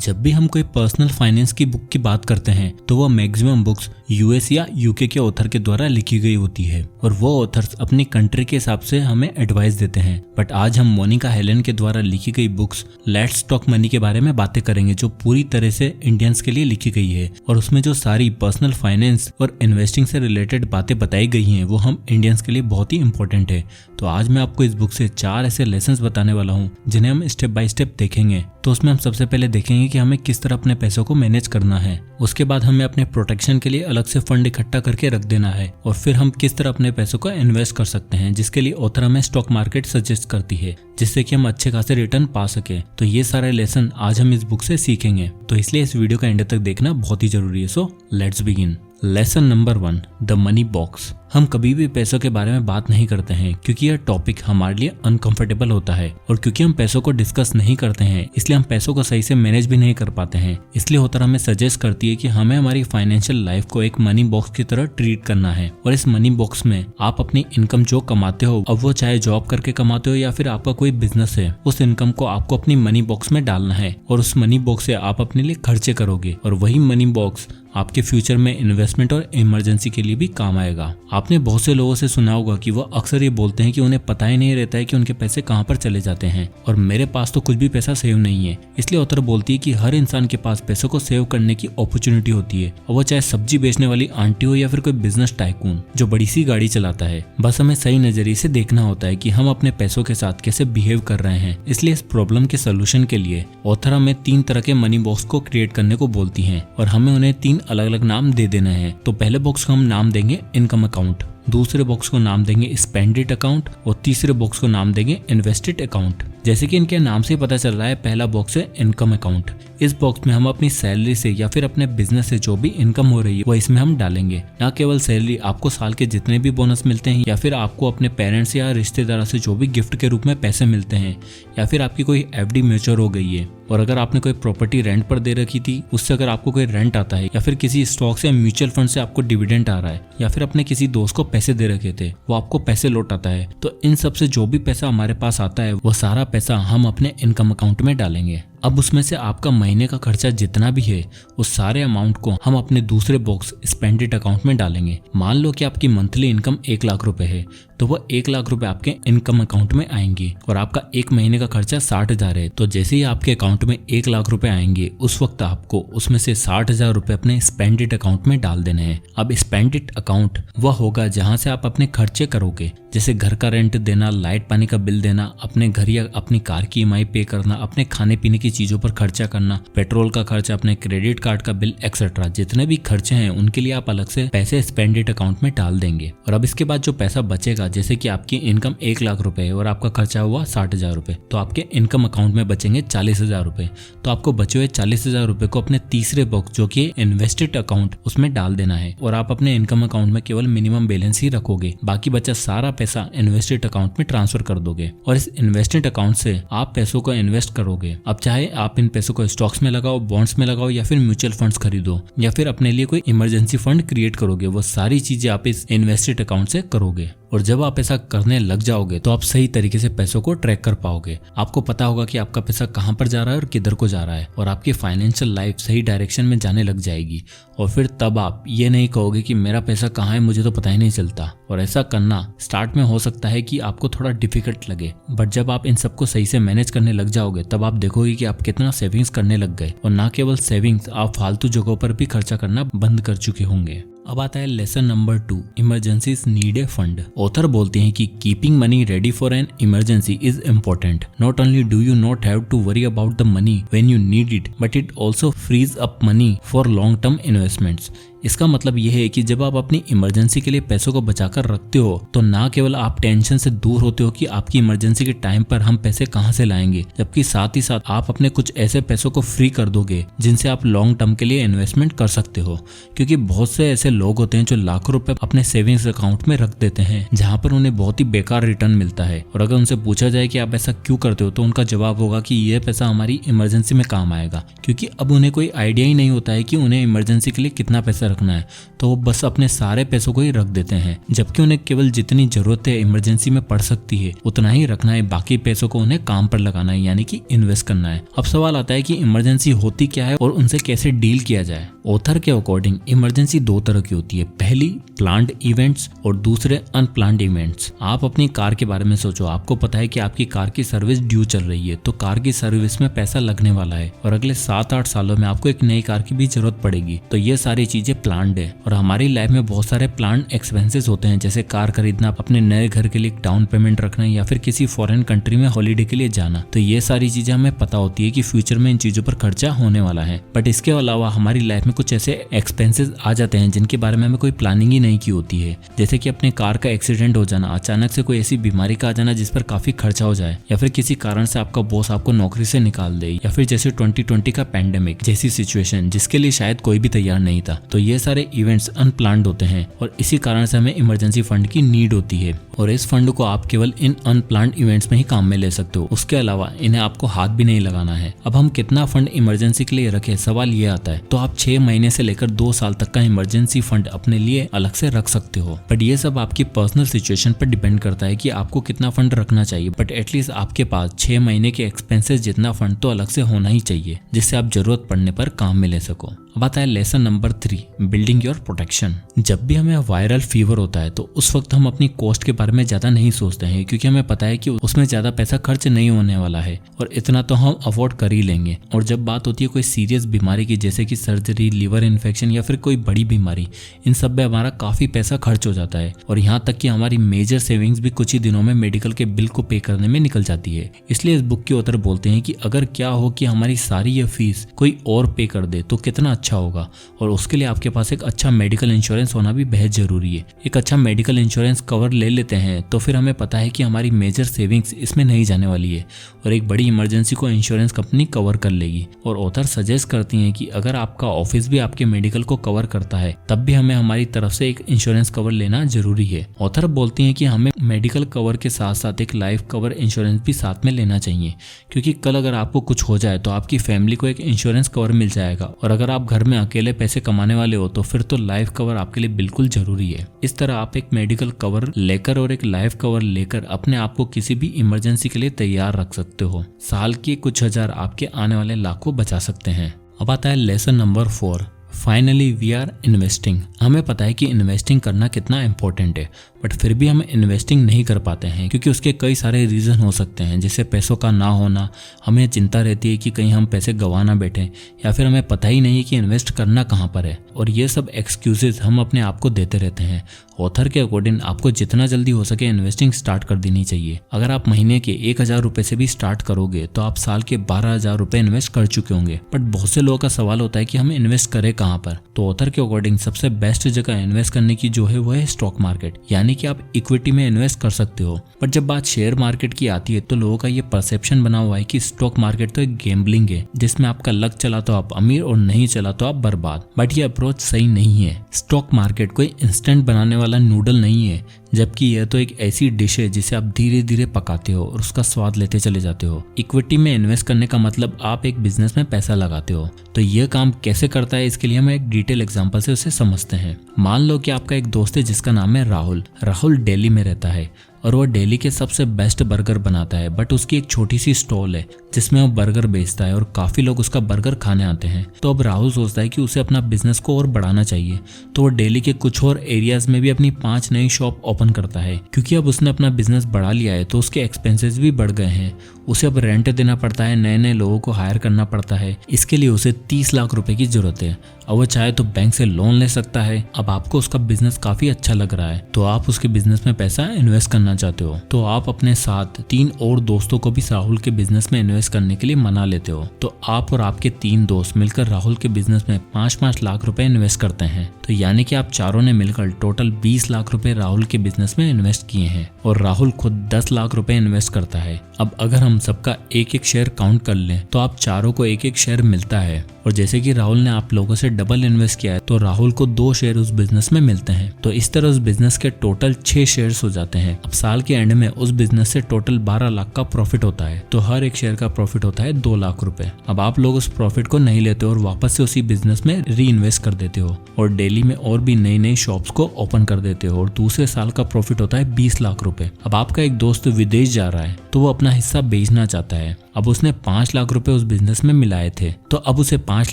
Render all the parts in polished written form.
जब भी हम कोई पर्सनल फाइनेंस की बुक की बात करते हैं तो वह मैक्सिमम बुक्स यूएस या यूके के ऑथर के द्वारा लिखी गई होती है और वो ऑथर्स अपनी कंट्री के हिसाब से हमें एडवाइस देते हैं। बट आज हम मोनिका हेलन के द्वारा लिखी गई बुक्स लेट्स टॉक मनी के बारे में बातें करेंगे, जो पूरी तरह से इंडियंस के लिए लिखी गई है और उसमें जो सारी पर्सनल फाइनेंस और इन्वेस्टिंग से रिलेटेड बातें बताई गई हैं वो हम इंडियंस के लिए बहुत ही इंपॉर्टेंट है। तो आज मैं आपको इस बुक से 4 ऐसे लेसन्स बताने वाला हूँ जिन्हें हम स्टेप बाय स्टेप देखेंगे। तो उसमें हम सबसे पहले देखेंगे कि हमें किस तरह अपने पैसों को मैनेज करना है, उसके बाद हमें अपने प्रोटेक्शन के लिए अलग से फंड इकट्ठा करके रख देना है और फिर हम किस तरह अपने पैसों को इन्वेस्ट कर सकते हैं, जिसके लिए ऑथर हमें स्टॉक मार्केट सजेस्ट करती है जिससे कि हम अच्छे खासे रिटर्न पा सके। तो ये सारे लेसन आज हम इस बुक से सीखेंगे, तो इसलिए इस वीडियो का एंड तक देखना बहुत ही जरूरी है। So let's begin. Lesson number 1, the money box. हम कभी भी पैसों के बारे में बात नहीं करते हैं क्योंकि यह टॉपिक हमारे लिए अनकंफर्टेबल होता है और क्योंकि हम पैसों को डिस्कस नहीं करते हैं इसलिए हम पैसों को सही से मैनेज भी नहीं कर पाते हैं। इसलिए ऑथर हमें सजेस्ट करती है कि हमें हमारी फाइनेंशियल लाइफ को एक मनी बॉक्स की तरह ट्रीट करना है और इस मनी बॉक्स में आप अपनी इनकम जो कमाते हो, अब वो चाहे जॉब करके कमाते हो या फिर आपका कोई बिजनेस है, उस इनकम को आपको अपनी मनी बॉक्स में डालना है और उस मनी बॉक्स से आप अपने लिए खर्चे करोगे और वही मनी बॉक्स आपके फ्यूचर में इन्वेस्टमेंट और इमरजेंसी के लिए भी काम आएगा। आपने बहुत से लोगों से सुना होगा कि वो अक्सर ये बोलते हैं कि उन्हें पता ही नहीं रहता है कि उनके पैसे कहाँ पर चले जाते हैं और मेरे पास तो कुछ भी पैसा सेव नहीं है। इसलिए ऑथर बोलती है कि हर इंसान के पास पैसों को सेव करने की अपॉर्चुनिटी होती है और वो चाहे सब्जी बेचने वाली आंटी हो या फिर कोई बिजनेस टाइकून जो बड़ी सी गाड़ी चलाता है। बस हमें सही नजरिए से देखना होता है कि हम अपने पैसों के साथ कैसे बिहेव कर रहे हैं। इसलिए इस प्रॉब्लम के सोल्यूशन के लिए ऑथर हमें 3 तरह के मनी बॉक्स को क्रिएट करने को बोलती है और हमें उन्हें 3 अलग अलग नाम दे देना है। तो पहले बॉक्स को हम नाम देंगे इनकम अकाउंट, दूसरे बॉक्स को नाम देंगे स्पेंड अकाउंट और तीसरे बॉक्स को नाम देंगे इन्वेस्टेड अकाउंट। जैसे कि इनके नाम से पता चल रहा है, पहला बॉक्स है इनकम अकाउंट। इस बॉक्स में हम अपनी सैलरी से या फिर अपने बिजनेस से जो भी इनकम हो रही है वो इसमें हम डालेंगे। ना केवल सैलरी, आपको साल के जितने भी बोनस मिलते हैं या फिर आपको अपने पेरेंट्स या रिश्तेदारों से जो भी गिफ्ट के रूप में पैसे मिलते हैं या फिर आपकी कोई एफडी म्यूचुअल हो गई है और अगर आपने कोई प्रॉपर्टी रेंट पर दे रखी थी उससे अगर आपको कोई रेंट आता है या फिर किसी स्टॉक से म्यूचुअल फंड से आपको डिविडेंड आ रहा है या फिर अपने किसी दोस्त को पैसे दे रखे थे वो आपको पैसे लौट आता है, तो इन सब से जो भी पैसा हमारे पास आता है वो सारा पैसा हम अपने इनकम अकाउंट में डालेंगे। अब उसमें से आपका महीने का खर्चा जितना भी है उस सारे अमाउंट को हम अपने दूसरे बॉक्स स्पेंडेड अकाउंट में डालेंगे। मान लो कि आपकी मंथली इनकम 1 लाख रुपए है तो वो 1 लाख रुपए आपके इनकम अकाउंट में आएंगे और आपका एक महीने का खर्चा 60,000 है। तो जैसे ही आपके अकाउंट में 1 लाख रुपए आएंगे उस वक्त आपको उसमें से 60,000 रुपए अपने स्पेंडेड अकाउंट में डाल देने हैं। अब स्पेंडेड अकाउंट वह होगा जहां से आप अपने खर्चे करोगे, जैसे घर का रेंट देना, लाइट पानी का बिल देना, अपने घर या अपनी कार की ईएमआई पे करना, अपने खाने पीने की चीजों पर खर्चा करना, पेट्रोल का खर्चा, अपने क्रेडिट कार्ड का बिल एक्सेट्रा। जितने भी खर्चे हैं उनके लिए आप अलग से पैसे स्पेंडेड अकाउंट में डाल देंगे। और अब इसके बाद जो पैसा बचेगा, जैसे कि आपकी इनकम 1 लाख रुपए है और आपका खर्चा हुआ 60,000 रुपए, तो आपके इनकम अकाउंट में बचेंगे 40,000 रुपए। तो आपको बचे हुए 40,000 रुपए को अपने तीसरे बॉक्स जो कि इन्वेस्टेड अकाउंट उसमें डाल देना है और आप अपने इनकम अकाउंट में केवल मिनिमम बैलेंस ही रखोगे, बाकी बचा सारा पैसा इन्वेस्टेड अकाउंट में ट्रांसफर कर दोगे और इस इन्वेस्टेड अकाउंट से आप पैसों को इन्वेस्ट करोगे। अब चाहे आप इन पैसों को स्टॉक्स में लगाओ, बॉन्ड्स में लगाओ या फिर म्यूचुअल फंड्स खरीदो या फिर अपने लिए कोई इमरजेंसी फंड क्रिएट करोगे, वो सारी चीजें आप इस इन्वेस्टेड अकाउंट से करोगे। और जब आप ऐसा करने लग जाओगे तो आप सही तरीके से पैसों को ट्रैक कर पाओगे। आपको पता होगा कि आपका पैसा कहां पर जा रहा है और किधर को जा रहा है और आपकी फाइनेंशियल लाइफ सही डायरेक्शन में जाने लग जाएगी। और फिर तब आप ये नहीं कहोगे कि मेरा पैसा कहाँ है, मुझे तो पता ही नहीं चलता। और ऐसा करना स्टार्ट में हो सकता है कि आपको थोड़ा डिफिकल्ट लगे, बट जब आप इन सबको सही से मैनेज करने लग जाओगे तब आप देखोगे कि आप कितना सेविंग्स करने लग गए और ना केवल सेविंग्स, आप फालतू जगहों पर भी खर्चा करना बंद कर चुके होंगे। अब आता है lesson number 2, emergencies need a fund. Author बोलते हैं कि keeping money ready for an emergency is important. Not only do you not have to worry about the money when you need it, but it also frees up money for long term investments. इसका मतलब यह है कि जब आप अपनी emergency के लिए पैसों को बचाकर रखते हो तो ना केवल आप टेंशन से दूर होते हो कि आपकी इमरजेंसी के टाइम पर हम पैसे कहां से लाएंगे, जबकि साथ ही साथ आप अपने कुछ ऐसे पैसों को फ्री कर दोगे जिनसे आप लॉन्ग टर्म के लिए इन्वेस्टमेंट कर सकते हो। क्योंकि बहुत से ऐसे लोग होते हैं जो लाखों रुपए अपने सेविंग्स अकाउंट में रख देते हैं जहां पर उन्हें बहुत ही बेकार रिटर्न मिलता है और अगर उनसे पूछा जाए कि आप ऐसा क्यों करते हो तो उनका जवाब होगा कि यह पैसा हमारी इमरजेंसी में काम आएगा। क्योंकि अब उन्हें कोई आइडिया ही नहीं होता है कि उन्हें इमरजेंसी के लिए कितना पैसा रखना है तो वो बस अपने सारे पैसों को ही रख देते हैं, जबकि उन्हें केवल जितनी जरूरत है इमरजेंसी में पड़ सकती है उतना ही रखना है, बाकी पैसों को उन्हें काम पर लगाना है, यानी कि इन्वेस्ट करना है। अब सवाल आता है कि इमरजेंसी होती क्या है और उनसे कैसे डील किया जाए। ऑथर के अकॉर्डिंग इमरजेंसी दो तरह की होती है, पहली प्लान्ड इवेंट्स और दूसरे अनप्लान्ड इवेंट्स। आप अपनी कार के बारे में सोचो, आपको पता है कि आपकी कार की सर्विस ड्यू चल रही है, तो कार की सर्विस में पैसा लगने वाला है और अगले 7-8 सालों में आपको एक नई कार की भी जरूरत पड़ेगी। तो ये सारी चीजें प्लान्ड है और हमारी लाइफ में बहुत सारे प्लान्ड एक्सपेंसेस होते हैं, जैसे कार खरीदना, अपने नए घर के लिए डाउन पेमेंट रखना या फिर किसी फॉरेन कंट्री में हॉलीडे के लिए जाना। तो ये सारी चीजें हमें पता होती है कि फ्यूचर में इन चीजों पर खर्चा होने वाला है। बट इसके अलावा हमारी लाइफ में कुछ ऐसे एक्सपेंसेस आ जाते हैं जिनके बारे में हमें कोई प्लानिंग ही नहीं की होती है, जैसे कि अपने कार का एक्सीडेंट हो जाना, अचानक से कोई ऐसी बीमारी का आ जाना जिस पर काफी खर्चा हो जाए, या फिर किसी कारण से आपका बॉस आपको नौकरी से निकाल दे, या फिर जैसे 2020 का पैंडेमिक जैसी सिचुएशन जिसके लिए शायद कोई भी तैयार नहीं था। तो ये सारे इवेंट्स अनप्लान्ड होते हैं और इसी कारण से हमें इमरजेंसी फंड की नीड होती है और इस फंड को आप केवल इन अनप्लान्ड इवेंट्स में ही काम में ले सकते हो, उसके अलावा इन्हें आपको हाथ भी नहीं लगाना है। अब हम कितना फंड इमरजेंसी के लिए रखें, सवाल ये आता है। तो आप 6 महीने से लेकर 2 साल तक का इमरजेंसी फंड अपने लिए अलग से रख सकते हो, बट ये सब आपकी पर्सनल सिचुएशन पर डिपेंड करता है कि आपको कितना फंड रखना चाहिए। बट एटलीस्ट आपके पास 6 महीने के एक्सपेंसेस जितना फंड तो अलग से होना ही चाहिए, जिससे आप जरूरत पड़ने पर काम में ले सको। अब आता है lesson number 3, building your protection. जब भी हमें वायरल फीवर होता है तो उस वक्त हम अपनी कॉस्ट के बारे में ज्यादा नहीं सोचते हैं, क्योंकि हमें पता है कि उसमें ज्यादा पैसा खर्च नहीं होने वाला है और इतना तो हम अफोर्ड कर ही लेंगे। और जब बात होती है कोई सीरियस बीमारी की, जैसे कि सर्जरी, लिवर इन्फेक्शन या फिर कोई बड़ी बीमारी, इन सब में हमारा काफी पैसा खर्च हो जाता है और यहाँ तक कि हमारी मेजर सेविंग्स भी कुछ ही दिनों में मेडिकल के बिल को पे करने में निकल जाती है। इसलिए इस बुक के ऑथर बोलते हैं कि अगर क्या हो कि हमारी सारी ये फीस कोई और पे कर दे तो कितना अच्छा होगा, और उसके लिए आपके पास एक अच्छा मेडिकल इंश्योरेंस होना भी बेहद जरूरी है। एक अच्छा मेडिकल इंश्योरेंस कवर ले लेते हैं तो फिर हमें पता है कि हमारी मेजर सेविंग्स इसमें नहीं जाने वाली है और एक बड़ी इमरजेंसी को इंश्योरेंस कंपनी कवर कर लेगी। और ऑथर सजेस्ट करती हैं कि अगर आपका ऑफिस भी आपके मेडिकल को कवर करता है तब भी हमें हमारी तरफ से एक इंश्योरेंस कवर लेना जरूरी है। ऑथर बोलती हैं कि हमें मेडिकल कवर के साथ साथ एक लाइफ कवर इंश्योरेंस भी साथ में लेना चाहिए, क्योंकि कल अगर आपको कुछ हो जाए तो आपकी फैमिली को एक इंश्योरेंस कवर मिल जाएगा, और अगर आप घर में अकेले पैसे कमाने वाले हो तो फिर तो लाइफ कवर आपके लिए बिल्कुल जरूरी है। इस तरह आप एक मेडिकल कवर लेकर और एक लाइफ कवर लेकर अपने आप को किसी भी इमरजेंसी के लिए तैयार रख सकते हो। साल के कुछ हजार आपके आने वाले लाखों बचा सकते हैं। अब आता है lesson number 4, finally we are investing. हमें पता है कि इन्वेस्टिंग करना कितना इंपॉर्टेंट है, बट फिर भी हम इन्वेस्टिंग नहीं कर पाते हैं क्योंकि उसके कई सारे रीज़न हो सकते हैं, जैसे पैसों का ना होना, हमें चिंता रहती है कि कहीं हम पैसे गंवा ना बैठे, या फिर हमें पता ही नहीं है कि इन्वेस्ट करना कहाँ पर है, और ये सब एक्सक्यूजेज हम अपने आप को देते रहते हैं। ऑथर के अकॉर्डिंग आपको जितना जल्दी हो सके इन्वेस्टिंग स्टार्ट कर देनी चाहिए। अगर आप महीने के 1000 रुपए से भी स्टार्ट करोगे तो आप साल के 12,000 रुपए इन्वेस्ट कर चुके होंगे। बट बहुत से लोगों का सवाल होता है कि हम इन्वेस्ट करें कहाँ पर। तो ऑथर के अकॉर्डिंग सबसे बेस्ट जगह इन्वेस्ट करने की जो है वो है स्टॉक मार्केट, यानी कि आप इक्विटी में इन्वेस्ट कर सकते हो। बट जब बात शेयर मार्केट की आती है तो लोगों का ये परसेप्शन बना हुआ है कि स्टॉक मार्केट तो एक गैम्बलिंग है जिसमें आपका लक चला तो आप अमीर और नहीं चला तो आप बर्बाद। बट ये अप्रोच सही नहीं है। स्टॉक मार्केट कोई इंस्टेंट बनाने वाला नूडल नहीं है, जबकि यह तो एक ऐसी डिश है जिसे आप धीरे धीरे पकाते हो और उसका स्वाद लेते चले जाते हो। इक्विटी में इन्वेस्ट करने का मतलब आप एक बिजनेस में पैसा लगाते हो। तो यह काम कैसे करता है इसके लिए हम एक डिटेल एग्जांपल से उसे समझते हैं। मान लो कि आपका एक दोस्त है जिसका नाम है राहुल। राहुल दिल्ली में रहता है और वो दिल्ली के सबसे बेस्ट बर्गर बनाता है, बट उसकी एक छोटी सी स्टॉल है जिसमें वो बर्गर बेचता है और काफी लोग उसका बर्गर खाने आते हैं। तो अब राहुल सोचता है कि उसे अपना बिजनेस को और बढ़ाना चाहिए, तो वो दिल्ली के कुछ और एरियाज में भी अपनी 5 नई शॉप ओपन करता है। क्योंकि अब उसने अपना बिजनेस बढ़ा लिया है तो उसके एक्सपेंसेस भी बढ़ गए हैं। उसे अब रेंट देना पड़ता है, नए नए लोगों को हायर करना पड़ता है। इसके लिए उसे 30 लाख रुपए की जरूरत है। अब वो चाहे तो बैंक से लोन ले सकता है। अब आपको उसका बिजनेस काफी अच्छा लग रहा है तो आप उसके बिजनेस में पैसा इन्वेस्ट करना चाहते हो, तो आप अपने साथ 3 और दोस्तों को भी राहुल के बिजनेस में इन्वेस्ट करने के लिए मना लेते हो। तो आप और आपके 3 दोस्त मिलकर राहुल के बिजनेस में 5-5 लाख रुपए इन्वेस्ट करते हैं। तो यानी कि आप चारों ने मिलकर टोटल 20 लाख रुपए राहुल के बिजनेस में इन्वेस्ट किए हैं और राहुल खुद 10 लाख रुपए इन्वेस्ट करता है। अब अगर हम सबका एक एक शेयर काउंट कर लें तो आप चारों को एक एक शेयर मिलता है, और जैसे कि राहुल ने आप लोगों से डबल इन्वेस्ट किया है तो राहुल को 2 शेयर उस बिजनेस में मिलते हैं। तो इस तरह उस बिजनेस के टोटल 6 शेयर्स हो जाते हैं। अब साल के एंड में उस बिजनेस से टोटल 12 लाख का प्रॉफिट होता है। तो हर एक शेयर का प्रॉफिट होता है 2 लाख रुपए। अब आप लोग उस प्रॉफिट को नहीं लेते और वापस से उसी बिजनेस में री इन्वेस्ट कर देते हो और दिल्ली में और भी नई नई शॉप्स को ओपन कर देते हो और दूसरे साल का प्रॉफिट होता है 20 लाख रुपए। अब आपका एक दोस्त विदेश जा रहा है तो वो अपना हिस्सा बेचना चाहता है। अब उसने 5 लाख रुपए उस बिजनेस में मिलाए थे, तो अब उसे 5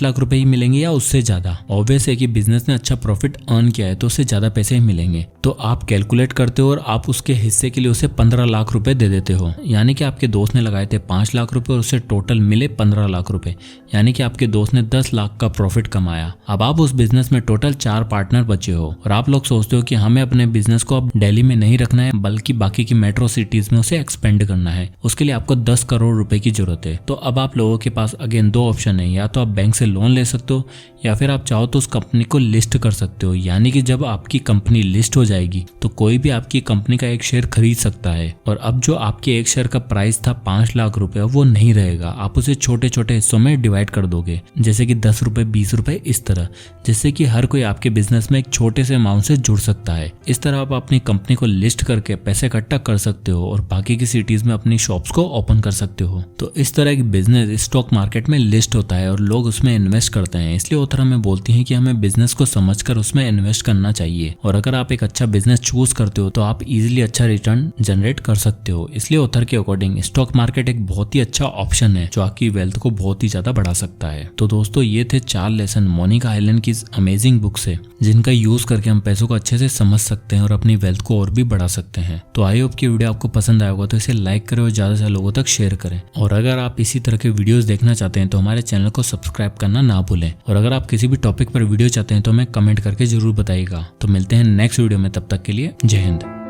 लाख रुपए ही मिलेंगे या उससे ज्यादा? ऑब्वियस है कि बिजनेस ने अच्छा प्रॉफिट अर्न किया है तो उससे ज्यादा पैसे ही मिलेंगे। तो आप कैलकुलेट करते हो और आप उसके हिस्से के लिए उसे 15 लाख रुपए दे देते हो। यानी कि आपके दोस्त ने लगाए थे 5 लाख रुपए और उसे टोटल मिले 15 लाख रुपए, यानी कि आपके दोस्त ने 10 लाख का प्रॉफिट कमाया। अब आप उस बिजनेस में टोटल 4 पार्टनर बचे हो और आप लोग सोचते हो कि हमें अपने बिजनेस को अब दिल्ली में नहीं रखना है बल्कि बाकी की मेट्रो सिटीज में उसे एक्सपेंड करना है। उसके लिए आपको 10 करोड़ रुपए की जरूरत है। तो अब आप लोगों के पास अगेन 2 ऑप्शन है, या तो आप बैंक से लोन ले सकते हो या फिर आप चाहो तो उस कंपनी को लिस्ट कर सकते हो। यानी कि जब आपकी कंपनी लिस्ट हो जाएगी तो कोई भी आपकी कंपनी का एक शेयर खरीद सकता है और अब जो आपके एक शेयर का प्राइस था 5 लाख रुपए वो नहीं रहेगा। आप उसे छोटे छोटे हिस्सों में डिवाइड कर दोगे, जैसे कि 10 रुपए 20 रुपए इस तरह, जिससे कि हर कोई आपके बिजनेस में एक छोटे से अमाउंट से जुड़ सकता है। इस तरह आप अपनी कंपनी को लिस्ट करके पैसे इकट्ठा कर सकते हो और बाकी की सिटीज में अपनी शॉप्स को ओपन कर सकते हो। तो इस तरह एक बिजनेस स्टॉक मार्केट में लिस्ट होता है और लोग उसमें इन्वेस्ट करते हैं। इसलिए ऑथर हमें बोलती है कि हमें बिजनेस को समझकर उसमें इन्वेस्ट करना चाहिए और अगर आप एक अच्छा बिजनेस चूज करते हो तो आप इजीली अच्छा रिटर्न जनरेट कर सकते हो। इसलिए ऑथर के अकॉर्डिंग स्टॉक मार्केट एक बहुत ही अच्छा ऑप्शन है जो आपकी वेल्थ को बहुत ही ज्यादा बढ़ा सकता है। तो दोस्तों ये थे 4 लेसन मोनिका हाइलेंड की अमेजिंग बुक से, जिनका यूज करके हम पैसों को अच्छे से समझ सकते हैं और अपनी वेल्थ को और भी बढ़ा सकते हैं। तो आई होप कि वीडियो आपको पसंद आया होगा, तो इसे लाइक करें और ज्यादा से ज्यादा लोगों तक शेयर करें। और अगर आप इसी तरह के वीडियोस देखना चाहते हैं तो हमारे चैनल को सब्सक्राइब करना ना भूलें। और अगर आप किसी भी टॉपिक पर वीडियो चाहते हैं तो हमें कमेंट करके जरूर बताइएगा। तो मिलते हैं नेक्स्ट वीडियो में, तब तक के लिए जय हिंद।